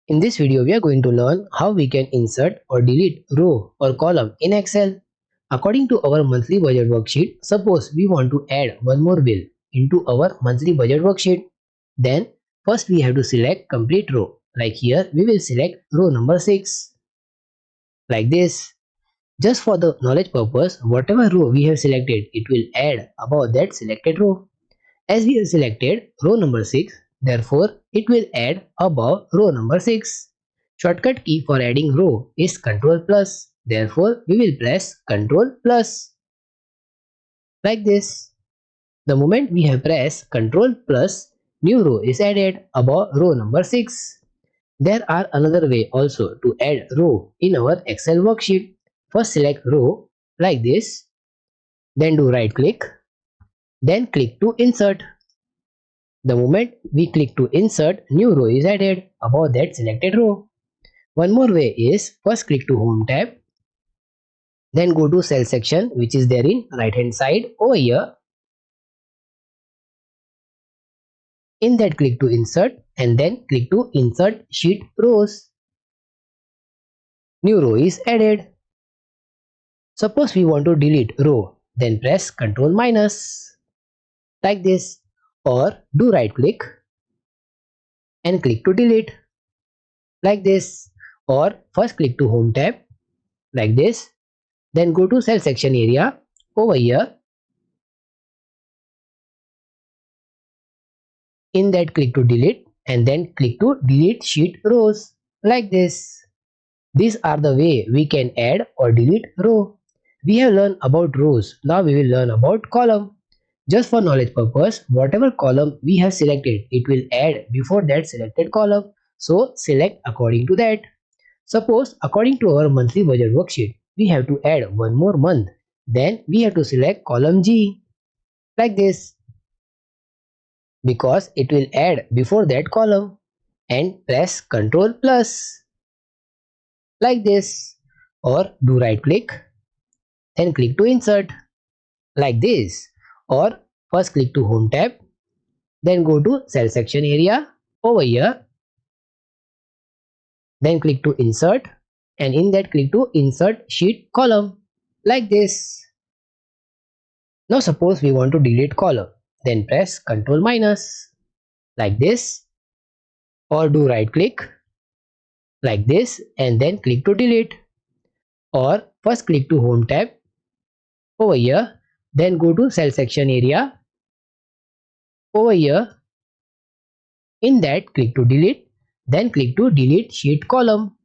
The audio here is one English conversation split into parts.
In this video, we are going to learn how we can insert or delete row or column in Excel. According to our monthly budget worksheet, suppose we want to add one more bill into our monthly budget worksheet. Then first we have to select complete row. Like here, we will select row number 6. Like this. Just for the knowledge purpose, whatever row we have selected, it will add above that selected row. As we have selected row number 6, therefore it will add above row number 6. Shortcut key for adding row is Ctrl plus. Therefore we will press Ctrl plus. Like this. The moment we have pressed Ctrl plus, new row is added above row number 6. There are another way also to add row in our Excel worksheet. First select row like this. Then do right click. Then click to insert. The moment we click to insert, new row is added above that selected row. One more way is first click to home tab, then go to cell section which is there in right hand side over here. In that click to insert and then click to insert sheet rows. New row is added. Suppose we want to delete row, then press Ctrl minus like this, or do right click and click to delete like this, or first click to home tab like this, then go to cell section area over here. In that click to delete and then click to delete sheet rows like this. These are the way we can add or delete row. We have learned about rows. Now we will learn about column. Just for knowledge purpose, whatever column we have selected, it will add before that selected column. So select according to that. Suppose according to our monthly budget worksheet, we have to add one more month. Then we have to select column G like this, because it will add before that column, and press Ctrl plus like this, or do right click, then click to insert like this, or first click to home tab, then go to cell section area over here, then click to insert and in that click to insert sheet column like this. Now suppose we want to delete column, then press Ctrl minus like this, or do right click like this and then click to delete, or first click to home tab over here, then go to cell section area over here. In that click to delete, then click to delete sheet column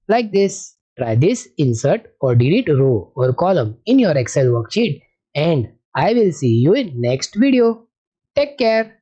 like this. Try this insert or delete row or column in your Excel worksheet, and I will see you in next video. Take care.